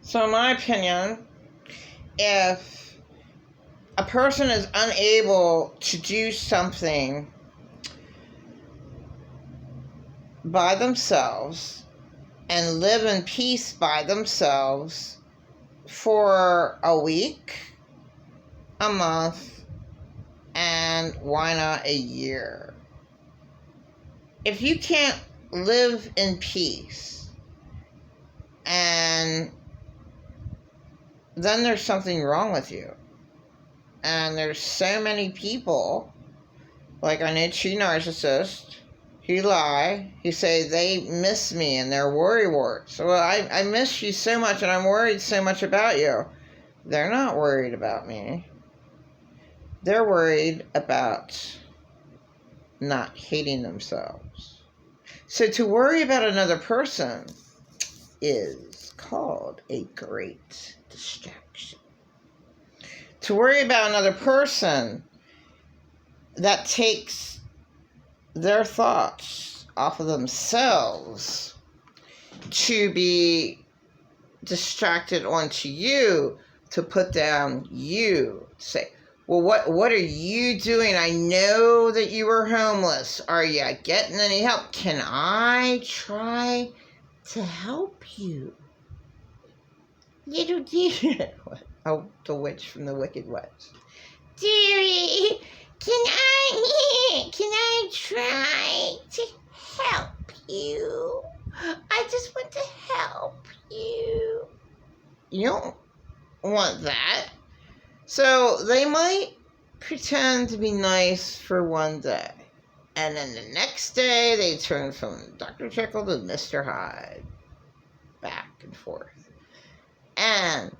So in my opinion, if a person is unable to do something by themselves and live in peace by themselves for a week, a month, and why not a year? If you can't live in peace, and then there's something wrong with you. And there's so many people, like I know two narcissists, who lie, who say they miss me and they're worrywarts. Well, I miss you so much and I'm worried so much about you. They're not worried about me. They're worried about not hating themselves. So to worry about another person is called a great distraction. To worry about another person, that takes their thoughts off of themselves to be distracted onto you, to put down you, to say, well, what are you doing? I know that you were homeless. Are you getting any help? Can I try to help you? Little dear. Oh, the witch from the Wicked Witch. Dearie, can I try to help you? I just want to help you. You don't want that. So they might pretend to be nice for one day. And then the next day they turn from Dr. Jekyll to Mr. Hyde. Back and forth. And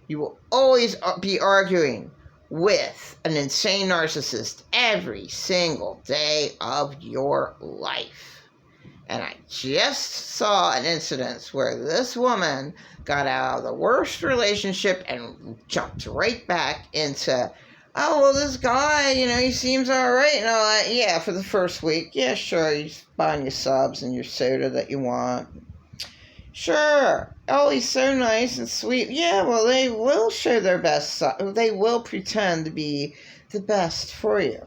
you will always be arguing with an insane narcissist every single day of your life. And I just saw an incident where this woman got out of the worst relationship and jumped right back into, oh, well, this guy, he seems all right and all that. Yeah, for the first week. Yeah, sure, he's buying you subs and your soda that you want. Sure. Oh, he's so nice and sweet. Yeah, well, they will show their best side. They will pretend to be the best for you.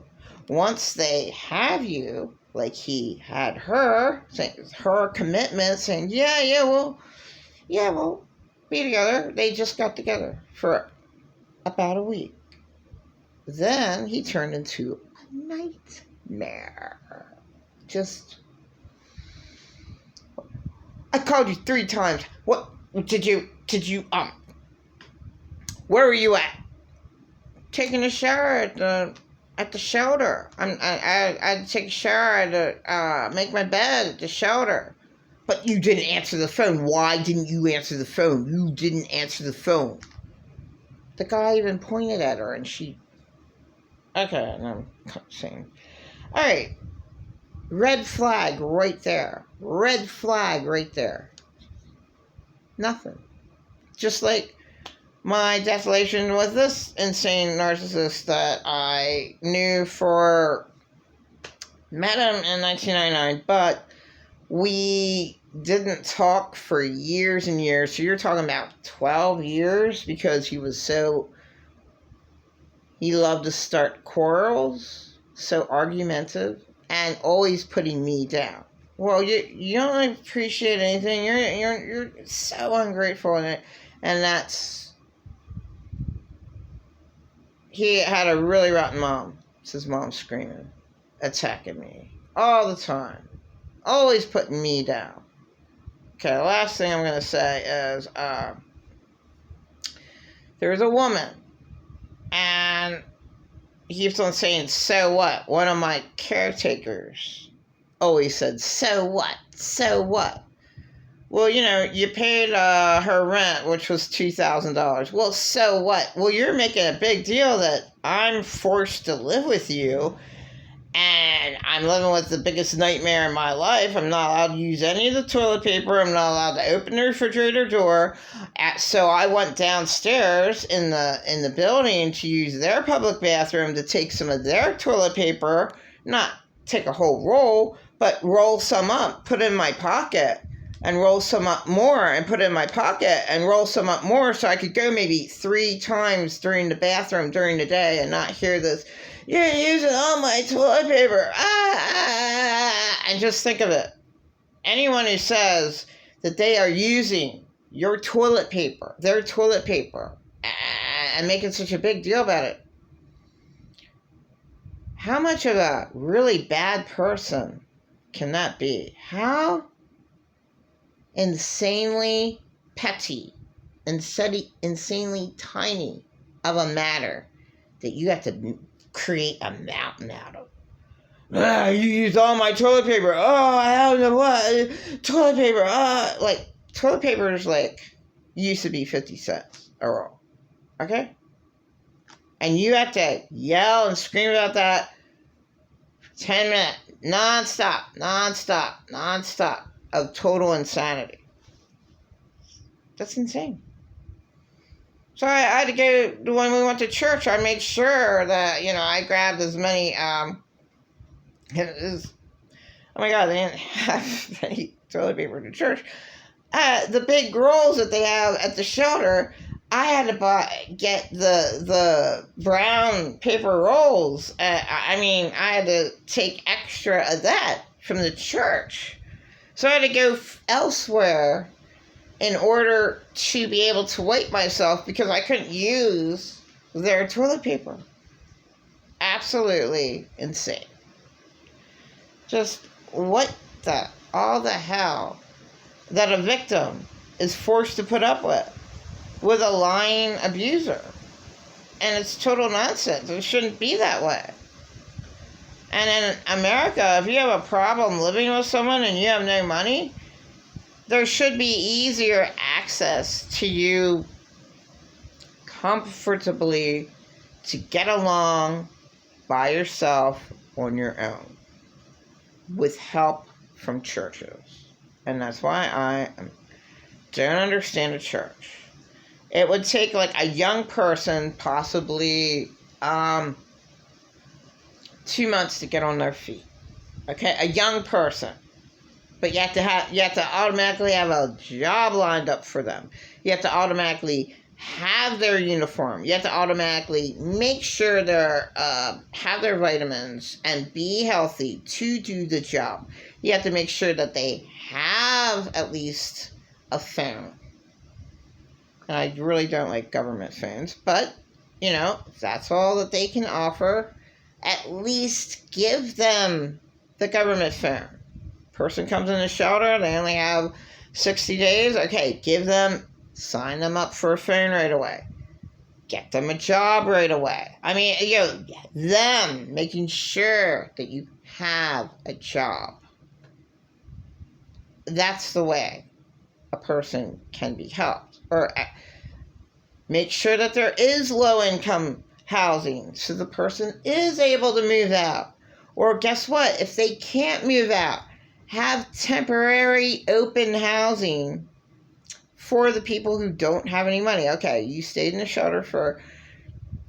Once they have you, like he had her, saying her commitment, saying, we'll be together. They just got together for about a week. Then he turned into a nightmare. I called you 3 times. What did you, where were you at? Taking a shower at the shelter. I had to take a shower, I had to make my bed at the shelter. But you didn't answer the phone. Why didn't you answer the phone? You didn't answer the phone. The guy even pointed at her and she, okay, and I'm saying, all right. Red flag right there. Red flag right there. Nothing. Just like my desolation with this insane narcissist that I knew met him in 1999, but we didn't talk for years and years. So you're talking about 12 years because he loved to start quarrels, so argumentative. And always putting me down. Well, you don't appreciate anything. You're so ungrateful in it, and that's. He had a really rotten mom. It's his mom screaming, attacking me all the time, always putting me down. Okay, the last thing I'm gonna say is there was a woman, and he keeps on saying, so what? One of my caretakers always said, so what? So what? Well, you paid her rent, which was $2,000. Well, so what? Well, you're making a big deal that I'm forced to live with you, and I'm living with the biggest nightmare in my life. I'm not allowed to use any of the toilet paper. I'm not allowed to open the refrigerator door. So I went downstairs in the building to use their public bathroom to take some of their toilet paper, not take a whole roll, but roll some up, put it in my pocket. and roll some up more and put it in my pocket and roll some up more so I could go maybe 3 times during the bathroom during the day and not hear this, "You're using all my toilet paper." And just think of it. Anyone who says that they are using your toilet paper, their toilet paper, and making such a big deal about it, how much of a really bad person can that be? How insanely petty, insanely tiny of a matter that you have to create a mountain out of. You used all my toilet paper. Oh, I don't know what. Toilet paper. Like, toilet paper is used to be 50 cents a roll. Okay? And you have to yell and scream about that for 10 minutes. Non-stop of total insanity. That's insane. So I had to go, when we went to church, I made sure that, I grabbed as many, oh my God, they didn't have any toilet paper to church. The big rolls that they have at the shelter, I had to get the brown paper rolls. I had to take extra of that from the church. So I had to go elsewhere in order to be able to wipe myself because I couldn't use their toilet paper. Absolutely insane. Just what all the hell that a victim is forced to put up with a lying abuser. And it's total nonsense. It shouldn't be that way. And in America, if you have a problem living with someone and you have no money, there should be easier access to you comfortably to get along by yourself on your own with help from churches. And that's why I don't understand a church. It would take a young person possibly 2 months to get on their feet. Okay, a young person. But you have to automatically have a job lined up for them. You have to automatically have their uniform. You have to automatically make sure they have their vitamins and be healthy to do the job. You have to make sure that they have at least a phone. And I really don't like government phones, but if that's all that they can offer, at least give them the government phone. Person comes in the shelter, they only have 60 days. Okay, sign them up for a phone right away. Get them a job right away. Them making sure that you have a job. That's the way a person can be helped. Or make sure that there is low-income housing so the person is able to move out. Or guess what? If they can't move out, have temporary open housing for the people who don't have any money. Okay, you stayed in the shelter for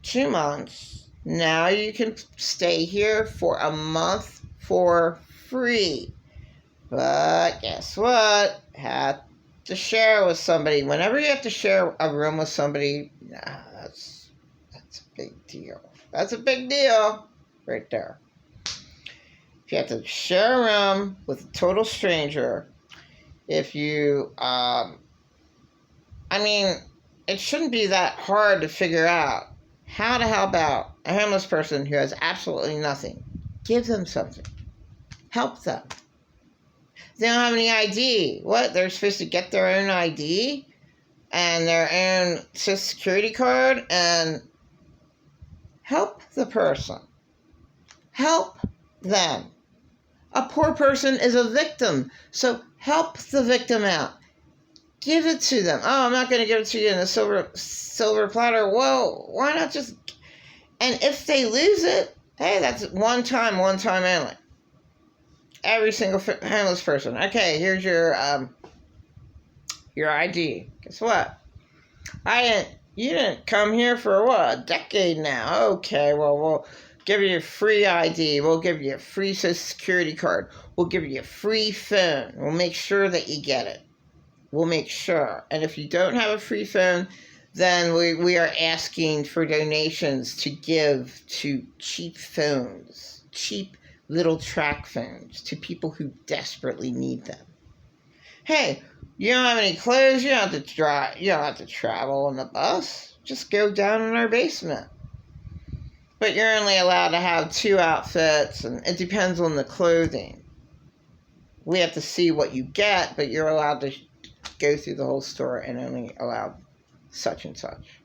2 months. Now you can stay here for a month for free. But guess what? Have to share with somebody. Whenever you have to share a room with somebody, that's a big deal. That's a big deal right there. If you have to share a room with a total stranger, if you, it shouldn't be that hard to figure out how to help out a homeless person who has absolutely nothing. Give them something. Help them. They don't have any ID. What? They're supposed to get their own ID and their own Social Security card and help the person. Help them. A poor person is a victim, so help the victim out. Give it to them. Oh, I'm not going to give it to you in a silver platter. Whoa, why not just... And if they lose it, hey, that's one time only. Every single homeless person. Okay, here's your ID. Guess what? You didn't come here for a decade now. Okay, well, give you a free ID. We'll give you a free Social Security card. We'll give you a free phone. We'll make sure that you get it. We'll make sure. And if you don't have a free phone, then we are asking for donations to give to cheap phones, cheap little track phones, to people who desperately need them. Hey, you don't have any clothes, you don't have to travel on the bus. Just go down in our basement. But you're only allowed to have 2 outfits, and it depends on the clothing. We have to see what you get, but you're allowed to go through the whole store and only allow such and such.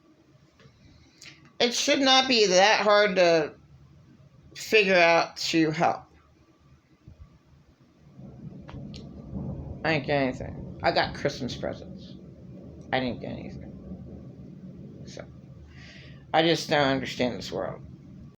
It should not be that hard to figure out to help. I didn't get anything. I got Christmas presents. I didn't get anything. So, I just don't understand this world.